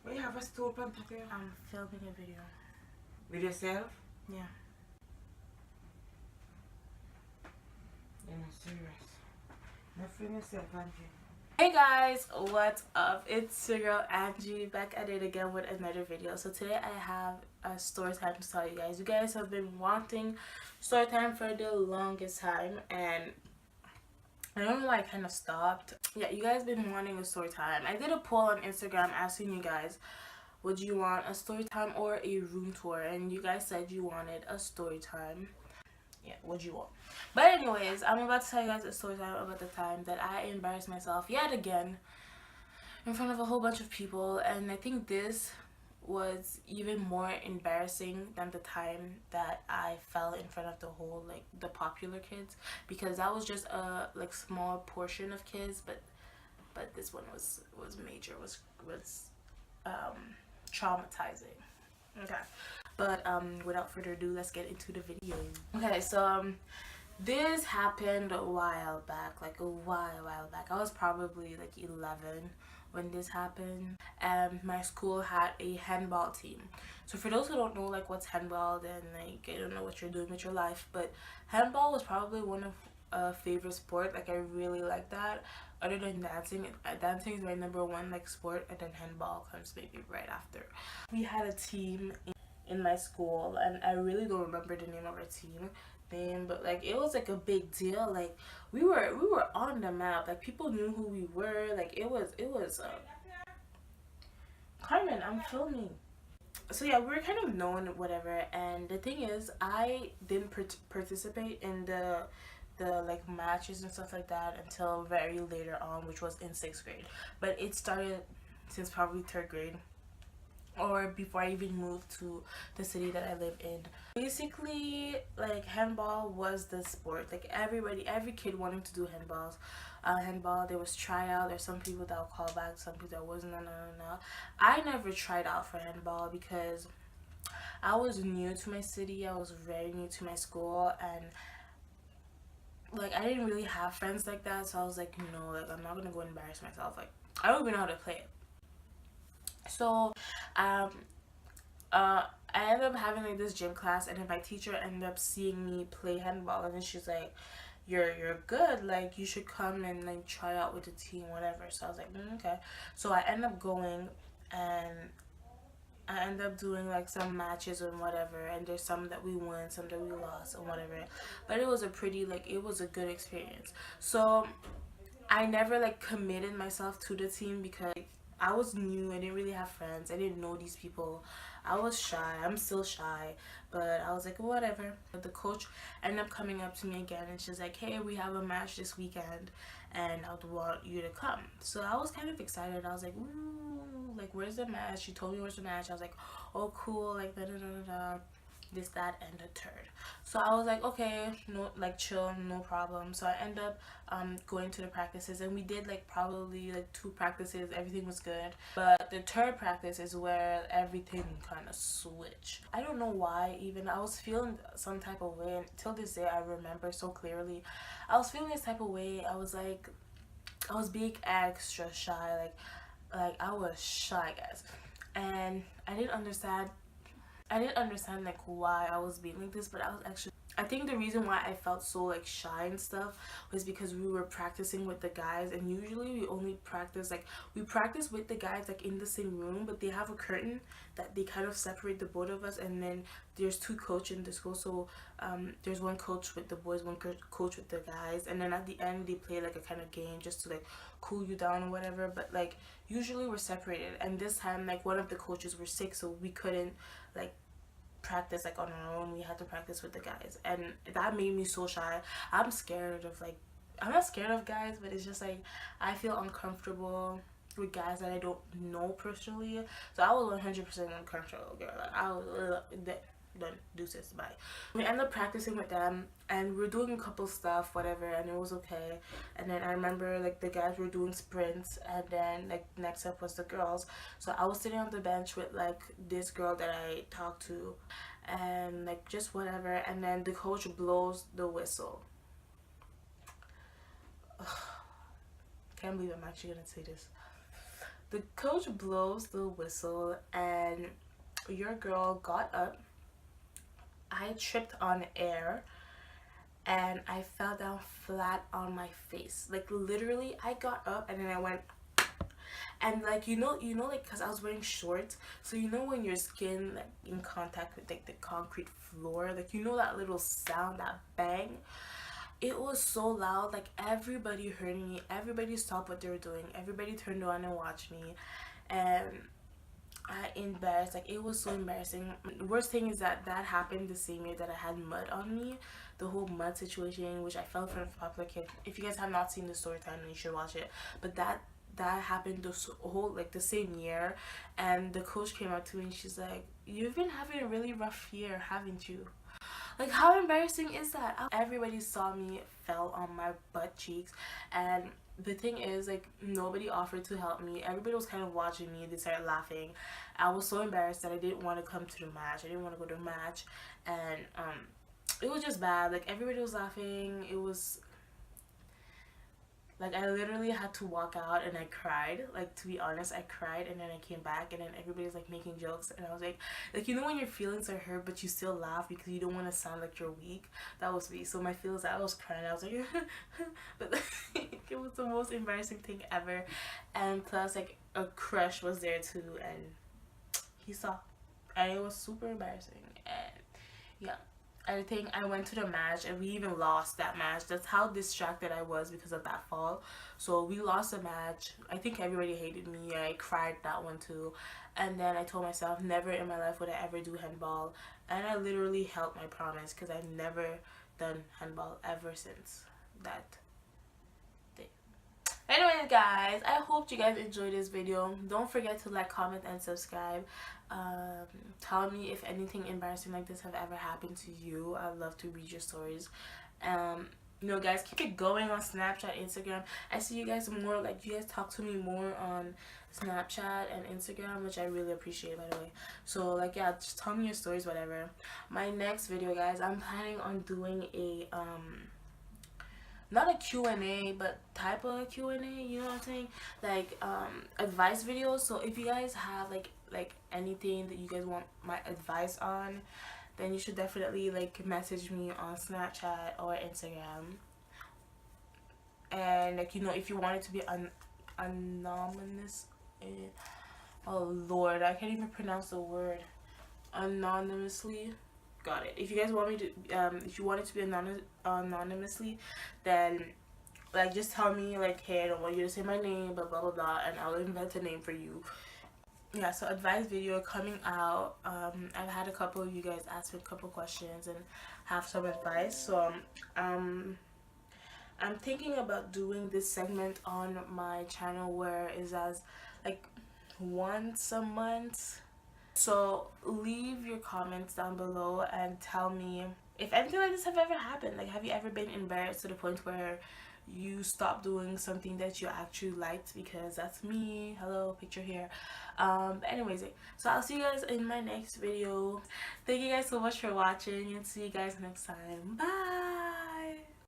Why you have a stool on top of you? I'm filming a video. With yourself? Yeah. You're not serious. Not film yourself, Angie. Hey guys, what's up? It's your girl Angie back at it again with another video. So today I have a story time to tell you guys. You guys have been wanting story time for the longest time, and I don't know why I kind of stopped. Yeah, you guys been wanting a story time. I did a poll on Instagram asking you guys, would you want a story time or a room tour? And you guys said you wanted a story time. Yeah, what you want. But anyways, I'm about to tell you guys a story time about the time that I embarrassed myself yet again in front of a whole bunch of people. And I think this was even more embarrassing than the time that I fell in front of the whole, like, the popular kids, because that was just a like small portion of kids, but this one was major, was traumatizing. Okay, but without further ado, let's get into the video. Okay, so this happened a while back, like a while back. I was probably like 11 when this happened, and my school had a handball team. So for those who don't know like what's handball, then like I don't know what you're doing with your life, but handball was probably one of favorite sport. Like I really like that. Other than dancing, dancing is my number one like sport, and then handball comes maybe right after. We had a team in my school, and I really don't remember the name of our team name, but like it was like a big deal. Like we were on the map. Like people knew who we were. Like it was Carmen, I'm filming. So yeah, we were kind of known, whatever. And the thing is, I didn't participate in the like matches and stuff like that until very later on, which was in 6th grade. But it started since probably 3rd grade, or before I even moved to the city that I live in. Basically, like handball was the sport. Like every kid wanted to do handball. There was tryout. There's some people that will call back, some people that wasn't. No. I never tried out for handball because I was new to my city. I was very new to my school, and like I didn't really have friends like that. So I was like, no, like I'm not gonna go embarrass myself. Like I don't even know how to play it. So I ended up having like this gym class, and then my teacher ended up seeing me play handball, and then she's like, you're good, like you should come and like try out with the team, whatever. So I was like, okay. So I ended up going, and I ended up doing like some matches and whatever, and there's some that we won, some that we lost and whatever, but it was a good experience. So I never like committed myself to the team because I was new. I didn't really have friends. I didn't know these people. I was shy. I'm still shy, but I was like, whatever. But the coach ended up coming up to me again, and she's like, hey, we have a match this weekend, and I would want you to come. So I was kind of excited. I was like, ooh, like where's the match? She told me where's the match. I was like, oh cool, like da da da da. This, that, and the third. So I was like, okay, no, like chill, no problem. So I end up going to the practices, and we did like probably like 2 practices. Everything was good, but the third practice is where everything kind of switched. I don't know why. Even I was feeling some type of way, and till this day I remember so clearly. I was feeling this type of way. I was being extra shy. Like I was shy, guys, and I didn't understand like why I was being like this, but I think the reason why I felt so like shy and stuff was because we were practicing with the guys, and usually we practice with the guys like in the same room, but they have a curtain that they kind of separate the both of us, and then there's 2 coaches in the school. So there's one coach with the boys, one coach with the guys, and then at the end they play like a kind of game just to like cool you down or whatever. But like usually we're separated, and this time like one of the coaches were sick, so we couldn't like practice like on our own. We had to practice with the guys, and that made me so shy. I'm not scared of guys, but it's just like I feel uncomfortable with guys that I don't know personally. So I was 100% uncomfortable, girl. Like I was done, deuces, bye. We ended up practicing with them, and we're doing a couple stuff, whatever, and it was okay. And then I remember like the guys were doing sprints, and then like next up was the girls. So I was sitting on the bench with like this girl that I talked to, and like just whatever, and then the coach blows the whistle. Ugh. Can't believe I'm actually gonna say this. the coach blows the whistle and your girl got up. I tripped on air and I fell down flat on my face. Like literally, I got up and then I went, and like like, because I was wearing shorts, so when your skin like in contact with like the concrete floor, like that little sound, that bang, it was so loud. Like everybody heard me, everybody stopped what they were doing, everybody turned around and watched me, and I embarrassed. Like it was so embarrassing. The worst thing is that happened the same year that I had mud on me, the whole mud situation, which I fell in front of a popular kid. If you guys have not seen the story time, then you should watch it. But that happened the same year, and the coach came up to me and she's like, "You've been having a really rough year, haven't you?" Like, how embarrassing is that? Everybody saw me, fell on my butt cheeks, and the thing is, like, nobody offered to help me. Everybody was kind of watching me. They started laughing. I was so embarrassed that I didn't want to come to the match. I didn't want to go to the match, and it was just bad. Like, everybody was laughing. It was like, I literally had to walk out and I cried. Like, to be honest, I cried, and then I came back and then everybody's like making jokes, and I was like when your feelings are hurt but you still laugh because you don't want to sound like you're weak. That was me. So my feelings, I was crying. I was like but like, it was the most embarrassing thing ever. And plus, like, a crush was there too, and he saw, and it was super embarrassing. And yeah, I think I went to the match and we even lost that match. That's how distracted I was because of that fall. So we lost the match. I think everybody hated me. I cried that one too. And then I told myself never in my life would I ever do handball. And I literally held my promise because I've never done handball ever since that day. Anyways, guys, I hope you guys enjoyed this video. Don't forget to like, comment, and subscribe. Tell me if anything embarrassing like this have ever happened to you. I'd love to read your stories. Guys, keep it going on Snapchat, Instagram. I see you guys more, like, you guys talk to me more on Snapchat and Instagram, which I really appreciate, by the way. So, like, yeah, just tell me your stories, whatever. My next video, guys, I'm planning on doing a not a Q&A, but type of Q&A, you know what I'm saying? Like, advice videos. So if you guys have like anything that you guys want my advice on, then you should definitely like message me on Snapchat or Instagram. And like, if you want it to be anonymous, oh Lord, I can't even pronounce the word, anonymously. Got it. If you guys want me to if you want it to be anonymously, then like just tell me like, hey, I don't want you to say my name, blah blah blah blah, and I'll invent a name for you. Yeah, so advice video coming out. I've had a couple of you guys ask me a couple questions and have some advice. So I'm thinking about doing this segment on my channel where it's as like once a month. So leave your comments down below and tell me if anything like this have ever happened. Like, have you ever been embarrassed to the point where you stopped doing something that you actually liked? Because that's me. Hello, picture here. Anyways, so I'll see you guys in my next video. Thank you guys so much for watching, and see you guys next time. Bye.